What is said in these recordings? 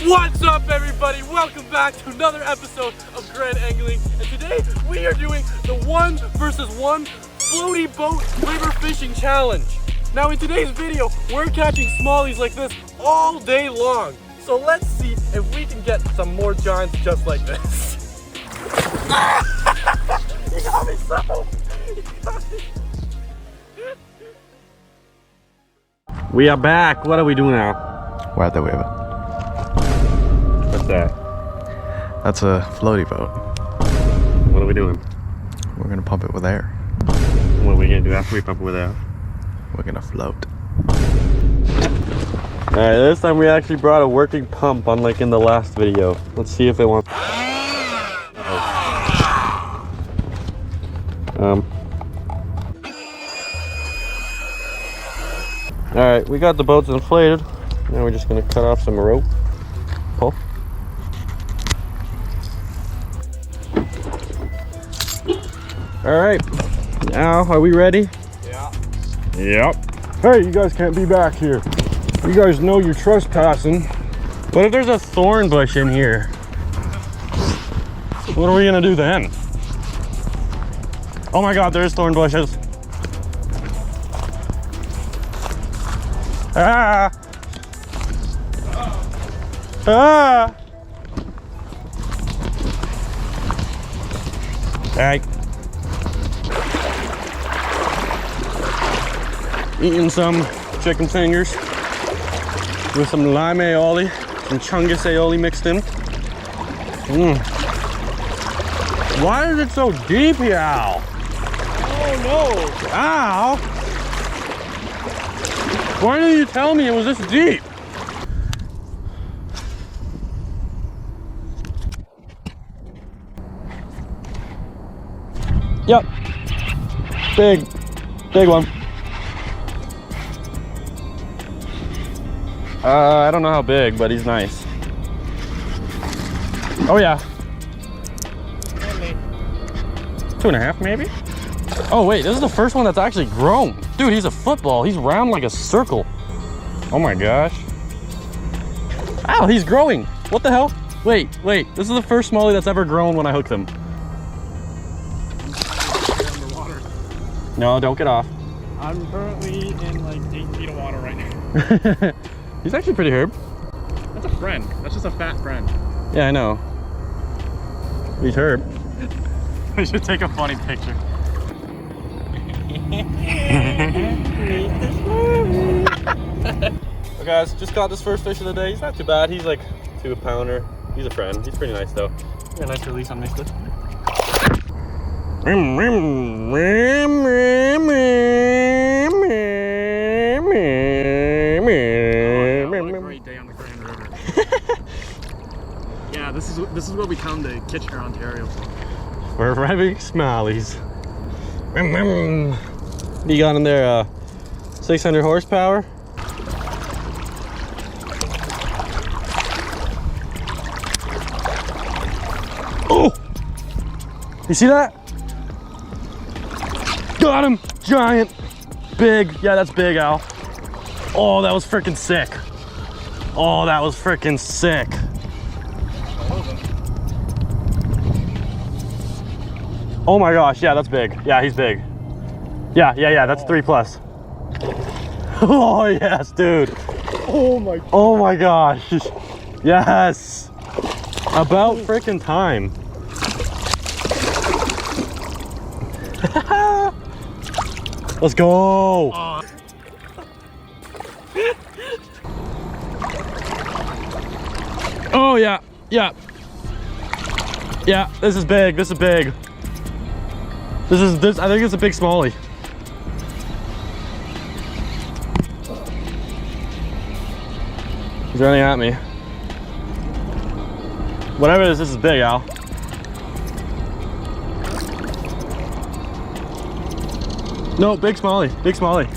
What's up, everybody? Welcome back to another episode of Grand Angling, and today we are doing the 1 versus 1 floaty boat river fishing challenge. Now in today's video, we're catching smallies like this all day long. So let's see if we can get some more giants just like this. You got me so. You got me. We are back. What are we doing now? Waterloo. What's that? That's a floaty boat. What are we doing? We're gonna pump it with air. What are we gonna do after we pump it with air? We're gonna float. Alright, this time we actually brought a working pump, unlike in the last video. Let's see if it wants. Alright, we got the boats inflated. Now we're just gonna cut off some rope. Pull. Alright, now are we ready? Yeah. Yep. Hey, you guys can't be back here. You guys know you're trespassing. What if there's a thorn bush in here? What are we gonna do then? Oh my god, there's thorn bushes. Ah! Ah! Alright. Eating some chicken fingers with some lime aioli, some chungus aioli mixed in. Why is it so deep here, Al? Oh no! Al! Why didn't you tell me it was this deep? Yep. Big one. I don't know how big, but he's nice. Oh yeah. 2.5 maybe? Oh wait, this is the first one that's actually grown. Dude, he's a football. He's round like a circle. Oh my gosh. Ow, he's growing. What the hell? Wait, this is the first smallie that's ever grown when I hooked him. No, don't get off. I'm currently in like 8 feet of water right now. He's actually pretty herb. That's a friend. That's just a fat friend. Yeah, I know. He's herb. We should take a funny picture. So guys, just got this first fish of the day. He's not too bad. He's like 2 pounder. He's a friend. He's pretty nice though. Yeah, nice release on mixed. Great day on the Grand River. Yeah, this is what we come to Kitchener, Ontario for. We're revving smallies. You got in there 600 horsepower. Oh! You see that? Got him! Giant! Big! Yeah, that's big, Al. Oh, that was freaking sick. Oh, that was freaking sick. Oh my gosh, yeah, that's big. Yeah, he's big. Yeah, that's 3+. Oh yes, dude. Oh my gosh. Yes. About freaking time. Let's go. Oh yeah. Yeah, this is big. This is big. This I think it's a big smallie. He's running at me. Whatever it is, this is big, Al. No, big smallie. Big smallie.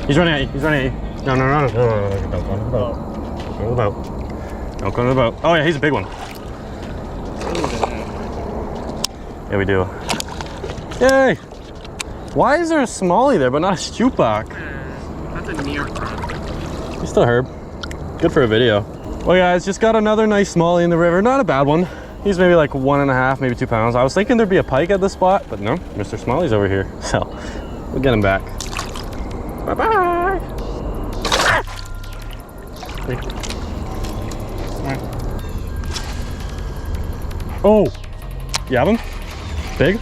He's running at you. He's running at you. No. Don't go on the boat. Don't go on the boat. Don't go on the boat. Oh yeah, he's a big one. Yeah, we do. Yay! Why is there a smallie there but not a stupak? That's a near front. He's still herb. Good for a video. Well guys, just got another nice smallie in the river. Not a bad one. He's maybe like 1.5, maybe 2 pounds. I was thinking there'd be a pike at this spot, but no, Mr. Smallie's over here. So we'll get him back. Bye-bye. Oh, you have him? Big?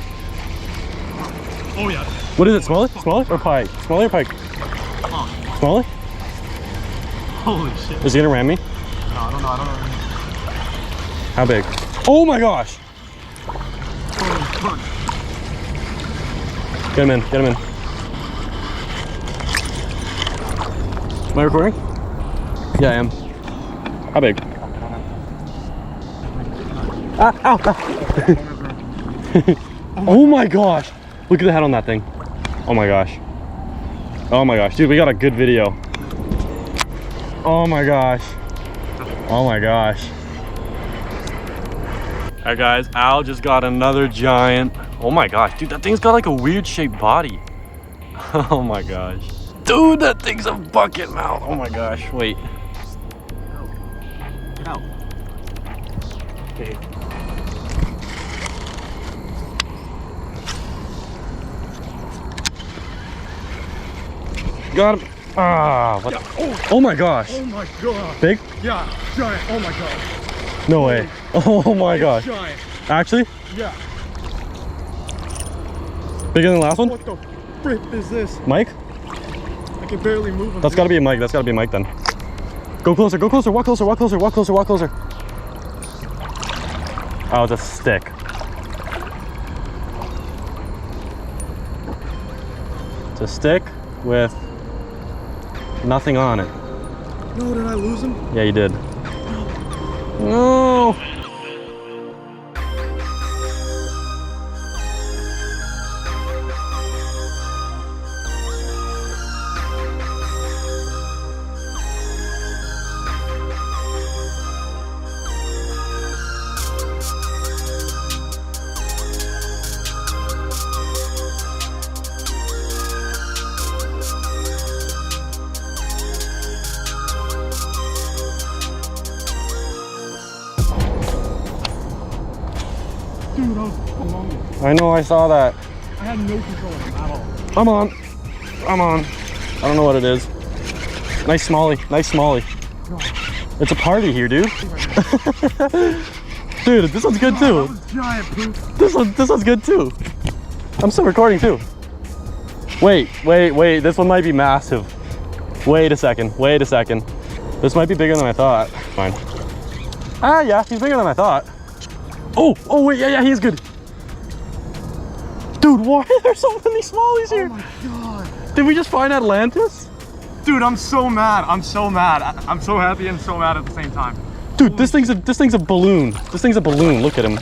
Oh yeah. What is it, smallie? Smallie or pike? Smallie or pike? Smallie? Holy shit. Is he gonna ram me? No, I don't know. How big? Oh my gosh! Get him in, get him in. Am I recording? Yeah, I am. How big? Ah, ow, ow. Oh my gosh! Look at the head on that thing. Oh my gosh. Oh my gosh, dude, we got a good video. Oh my gosh. Oh my gosh. All right guys, Al just got another giant. Oh my gosh, dude, that thing's got like a weird shaped body. Oh my gosh. Dude, that thing's a bucket mouth. Oh my gosh, wait. Get out. Okay. Got him. Ah, what? Yeah. Oh my gosh. Oh my god. Big? Yeah, giant. Oh my god. No way. Oh my gosh. Giant. Actually? Yeah. Bigger than the last one? What the frick is this? Mike? I can barely move him. That's gotta be a Mike. That's gotta be a Mike then. Go closer, go closer, walk closer, walk closer, walk closer, walk closer. Oh, it's a stick. It's a stick with nothing on it. No, did I lose him? Yeah, you did. No. Dude, I was alone. I know, I saw that. I had no control of him at all. I'm on. I'm on. I don't know what it is. Nice smallie. Nice smallie. No. It's a party here, dude. Dude, this one's good too. That was giant, poop. This one's good too. I'm still recording too. Wait. This one might be massive. Wait a second. This might be bigger than I thought. Fine. Ah, yeah, he's bigger than I thought. Oh, wait, yeah, he's good. Dude, why are there so many smallies here? Oh my god. Did we just find Atlantis? Dude, I'm so mad. I'm so mad. I'm so happy and so mad at the same time. Dude, this thing's a balloon. This thing's a balloon. Look at him.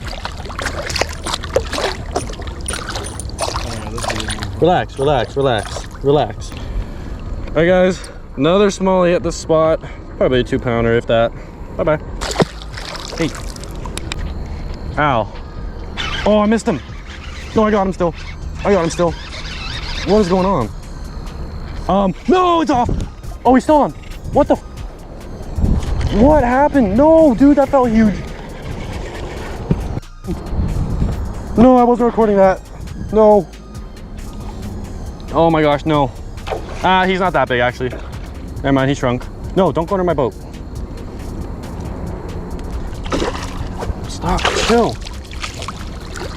Relax. All right, guys, another smallie at this spot. Probably a 2-pounder, if that. Bye-bye. Hey. Ow. Oh, I missed him. No, I got him still. What is going on? No, it's off. Oh, he's still on. What the? What happened? No, dude, that felt huge. No, I wasn't recording that. No. Oh my gosh, no. Ah, he's not that big, actually. Never mind, he shrunk. No, don't go under my boat. Stop, chill.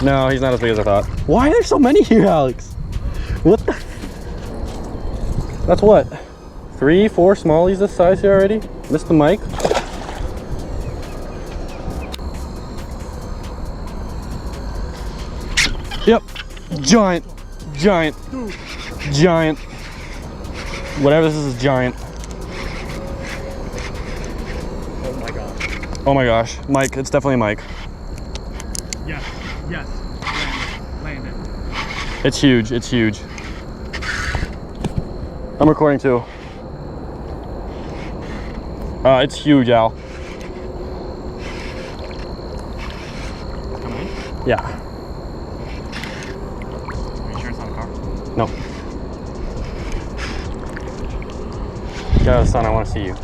No, he's not as big as I thought. Why are there so many here, Alex? What the? That's what? 3, 4 smallies this size here already? Missed the mic. Yep. Giant. Whatever this is giant. Oh my god. Oh my gosh. Mike, it's definitely a Mike. Yes. Landed. It's huge. I'm recording too. It's huge, Al. Yeah. Are you sure it's not a car? No. Get out of the sun, I want to see you.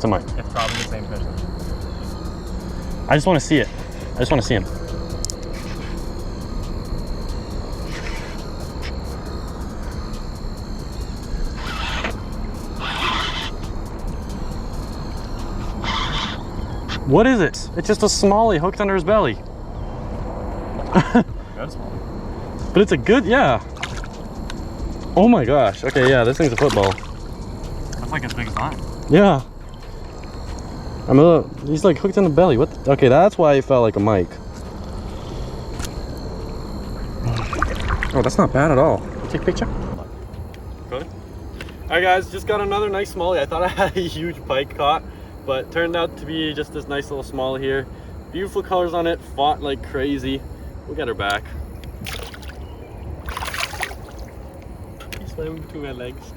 It's a Mike. It's probably the same fish. I just want to see it. I just want to see him. What is it? It's just a smallie hooked under his belly. That's small. But it's a good, yeah. Oh my gosh. Okay, yeah, this thing's a football. That's like as big as mine. Yeah. I mean, look, he's like hooked in the belly. What? Okay, that's why it felt like a mic. Oh, that's not bad at all. Take a picture. Good. Alright guys, just got another nice smallie. I thought I had a huge pike caught, but turned out to be just this nice little smallie here. Beautiful colors on it, fought like crazy. We'll get her back. He swam between my legs.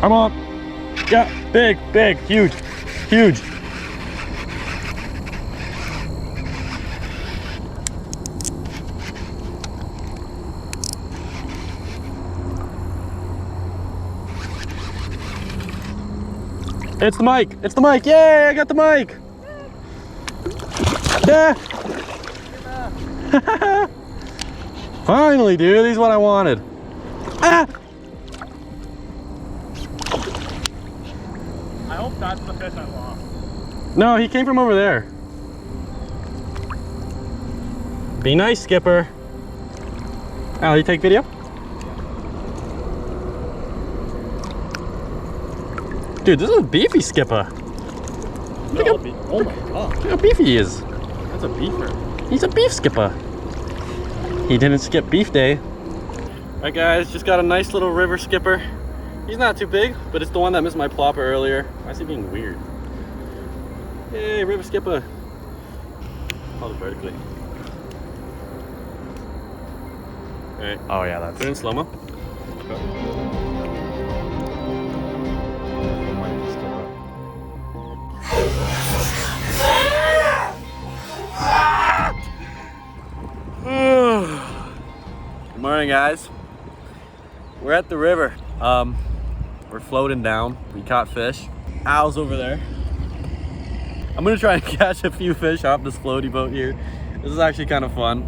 I'm on. Yeah, big, big, huge, huge. It's the mic. It's the mic. Yay, I got the mic. Yeah. Finally, dude. This is what I wanted. Ah! I hope that's the fish I lost. No, he came from over there. Be nice, skipper. Al, you take video? Dude, this is a beefy skipper. Look Oh my god. how beefy he is. That's a beefer. He's a beef skipper. He didn't skip beef day. Alright guys, just got a nice little river skipper. He's not too big, but it's the one that missed my plopper earlier. Why is he being weird? Yay, river skipper. Hold it vertically. Alright, Oh yeah, that's put it in slow-mo. Good morning guys. We're at the river. We're floating down. We caught fish. Al's over there. I'm gonna try and catch a few fish off this floaty boat here. This is actually kind of fun.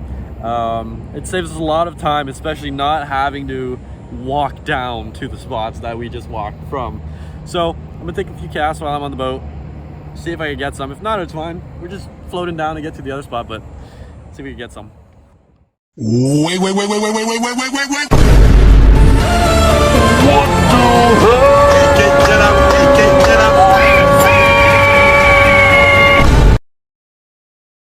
It saves us a lot of time, especially not having to walk down to the spots that we just walked from. So I'm gonna take a few casts while I'm on the boat, see if I can get some. If not, it's fine. We're just floating down to get to the other spot, but see if we can get some. Wait. What the hell?